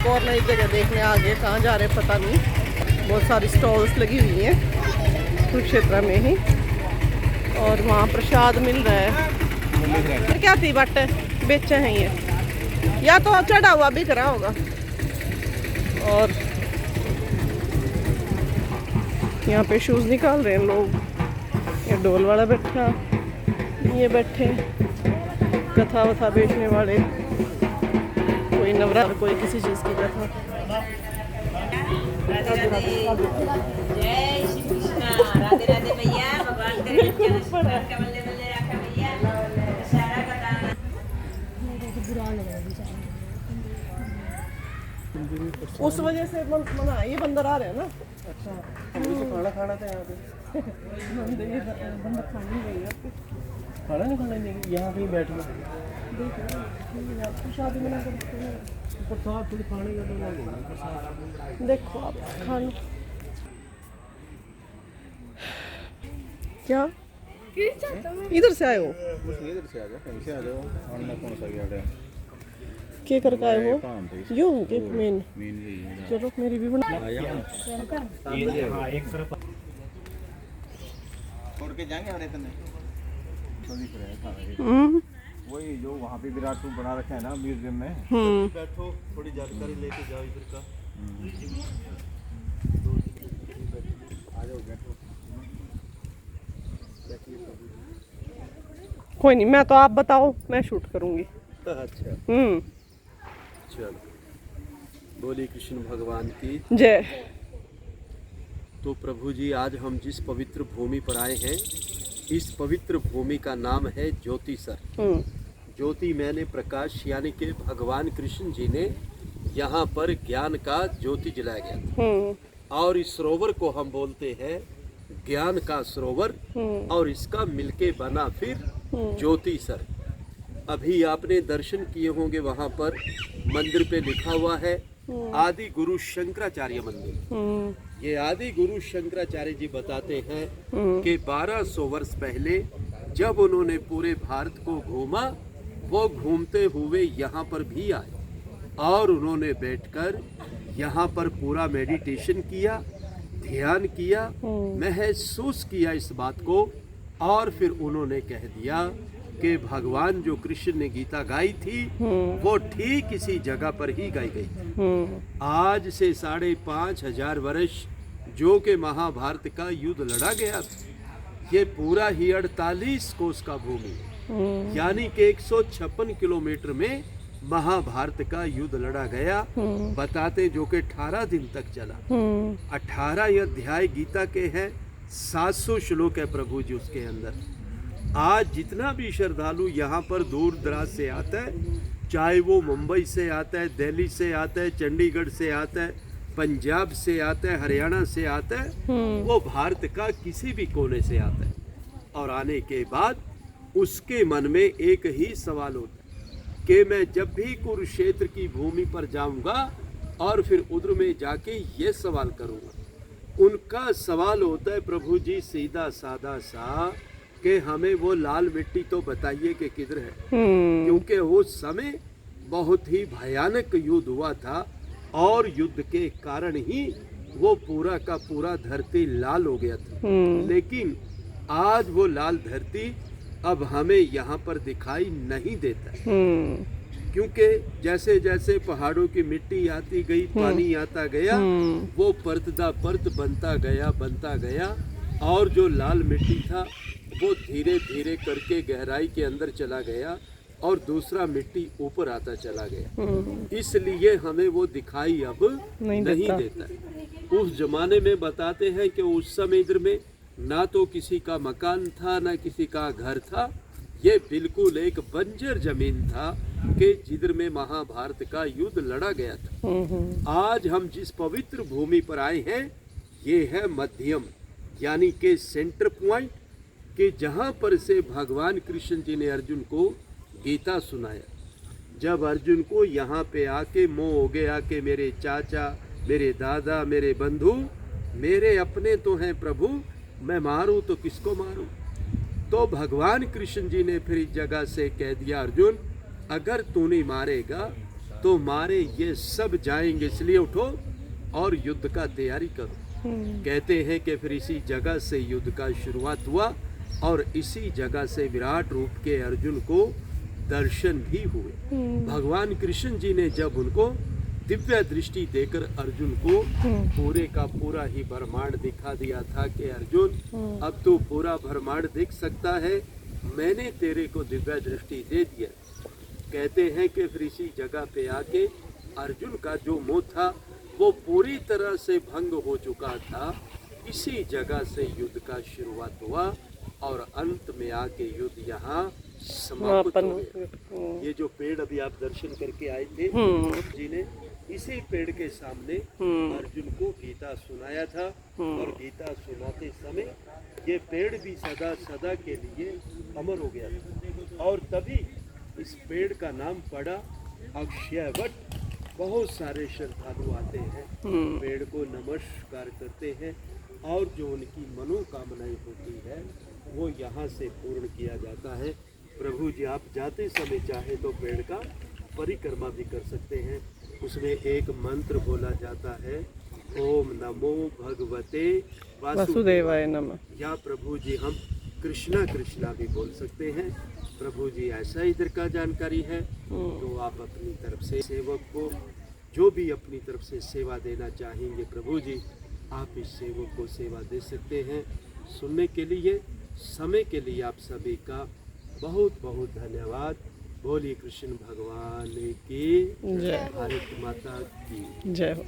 और नई जगह देखने आ गए, कहाँ जा रहे पता नहीं। बहुत सारी स्टॉल्स लगी हुई हैं कुरुक्षेत्र में ही, और वहाँ प्रसाद मिल रहा है। फिर क्या थी बट बेचे हैं ये, या तो चढ़ा हुआ भी करा होगा। और यहाँ पे शूज निकाल रहे हैं लोग। ये डोल वाला बैठा, ये बैठे कथा वथा बेचने वाले, कोई नवरात्र, कोई किसी चीज़ की कथा। जय श्री कृष्णा, राधे राधे भैया, भगवान तेरे बच्चे कमल बल्ले रखा भैया, सारा बताना। उस वजह से मना ये बंदर आ रहे हैं ना। अच्छा, खाना खाना था यहाँ पे। बंदर खाने नहीं गई आपके, खाना नहीं खाने नहीं, यहाँ कहीं बैठ गए। शादी में ना प्रसाद थोड़ी खाने का, देखो आप खाना क्या इधर से आए हो? इधर से आ जाओ, कहीं से आ जाओ। खाना कौन सा गया क्या करके आए हो? यूं के मेन यही है। चलो मेरी भी बना। छोड़ के जाएंगे हमारे तने तो दिख रहा है वही जो वहाँ पे विराट रूप बना रखा है ना म्यूजियम में। बैठो, थोड़ी जानकारी लेके जाओ इधर का। आ जाओ, बैठो। कोई नहीं, मैं तो आप बताओ, मैं शूट करूंगी। अच्छा चलो, बोली कृष्ण भगवान की जय। तो प्रभु जी, आज हम जिस पवित्र भूमि पर आए हैं, इस पवित्र भूमि का नाम है ज्योतिसर। ज्योति मैंने प्रकाश, यानी कि भगवान कृष्ण जी ने यहाँ पर ज्ञान का ज्योति जलाया गया था। और इस सरोवर को हम बोलते हैं ज्ञान का सरोवर, और इसका मिलके बना फिर ज्योतिसर। अभी आपने दर्शन किए होंगे, वहाँ पर मंदिर पे लिखा हुआ है आदि गुरु शंकराचार्य मंदिर। ये आदि गुरु शंकराचार्य जी बताते हैं कि 1200 वर्ष पहले जब उन्होंने पूरे भारत को घूमा, वो घूमते हुए यहाँ पर भी आए और उन्होंने बैठकर यहाँ पर पूरा मेडिटेशन किया, ध्यान किया, महसूस किया इस बात को, और फिर उन्होंने कह दिया कि भगवान जो कृष्ण ने गीता गाई थी वो ठीक इसी जगह पर ही गाई गई। आज से 5500 वर्ष जो कि महाभारत का युद्ध लड़ा गया था, ये पूरा ही 48 कोस का भूमि, यानी कि 156 किलोमीटर में महाभारत का युद्ध लड़ा गया। बताते जो कि 18 दिन तक चला। 18 अध्याय गीता के हैं, 700 श्लोक है प्रभु जी उसके अंदर। आज जितना भी श्रद्धालु यहाँ पर दूर दराज से आता है, चाहे वो मुंबई से आता है, दिल्ली से आता है, चंडीगढ़ से आता है, पंजाब से आता है, हरियाणा से आता है, वो भारत का किसी भी कोने से आता है, और आने के बाद उसके मन में एक ही सवाल होता है कि मैं जब भी कुरुक्षेत्र की भूमि पर जाऊंगा और फिर उधर में जाके ये सवाल करूंगा। उनका सवाल होता है प्रभु जी सीधा साधा सा कि हमें वो लाल मिट्टी तो बताइए कि किधर है, क्योंकि वो समय बहुत ही भयानक युद्ध हुआ था, और युद्ध के कारण ही वो पूरा का पूरा धरती लाल हो गया था। लेकिन आज वो लाल धरती अब हमें यहाँ पर दिखाई नहीं देता है, क्योंकि जैसे जैसे पहाड़ों की मिट्टी आती गई, पानी आता गया, वो परत दर परत बनता गया, और जो लाल मिट्टी था वो धीरे धीरे करके गहराई के अंदर चला गया, और दूसरा मिट्टी ऊपर आता चला गया। इसलिए हमें वो दिखाई अब नहीं देता है। उस जमाने में बताते हैं कि उस समय इधर में ना तो किसी का मकान था, ना किसी का घर था, ये बिल्कुल एक बंजर जमीन था कि जिधर में महाभारत का युद्ध लड़ा गया था। आज हम जिस पवित्र भूमि पर आए हैं, ये है मध्यम, यानी कि सेंटर पॉइंट, कि जहाँ पर से भगवान कृष्ण जी ने अर्जुन को गीता सुनाया। जब अर्जुन को यहाँ पे आके मोह हो गया कि मेरे चाचा, मेरे दादा, मेरे बंधु मेरे अपने तो हैं प्रभु, मैं मारूं तो किसको मारूं, तो भगवान कृष्ण जी ने फिर इस जगह से कह दिया, अर्जुन अगर तू नहीं मारेगा तो मारे ये सब जाएंगे, इसलिए उठो और युद्ध का तैयारी करो। कहते हैं कि फिर इसी जगह से युद्ध का शुरुआत हुआ और इसी जगह से विराट रूप के अर्जुन को दर्शन भी हुए। भगवान कृष्ण जी ने जब उनको दिव्य दृष्टि देकर अर्जुन को पूरे का पूरा ही ब्रह्मांड दिखा दिया था कि अर्जुन अब तू पूरा ब्रह्मांड देख सकता है, मैंने तेरे को दिव्य दृष्टि दे दिया। कहते हैं कि फिर इसी जगह पे आके अर्जुन का जो मोह था वो पूरी तरह से भंग हो चुका था। इसी जगह से युद्ध का शुरुआत हुआ और अंत में आके युद्ध यहाँ समाप्त हो गया। ये जो पेड़ अभी आप दर्शन करके आए थे जी ने, इसी पेड़ के सामने अर्जुन को गीता सुनाया था और गीता सुनाते समय ये पेड़ भी सदा सदा के लिए अमर हो गया था। और तभी इस पेड़ का नाम पड़ा अक्षयवट। बहुत सारे श्रद्धालु आते हैं, पेड़ को नमस्कार करते हैं और जो उनकी मनोकामनाएं होती है वो यहाँ से पूर्ण किया जाता है। प्रभु जी आप जाते समय चाहे तो पेड़ का परिक्रमा भी कर सकते हैं। उसमें एक मंत्र बोला जाता है, ओम नमो भगवते वासुदेवाय नमः। या प्रभु जी हम कृष्णा कृष्णा भी बोल सकते हैं। प्रभु जी ऐसा इधर का जानकारी है, तो आप अपनी तरफ से सेवक को जो भी अपनी तरफ से सेवा देना चाहेंगे प्रभु जी आप इस सेवक को सेवा दे सकते हैं। सुनने के लिए, समय के लिए आप सभी का बहुत बहुत धन्यवाद। बोलिए कृष्ण भगवान की जय। भारत माता की जय हो।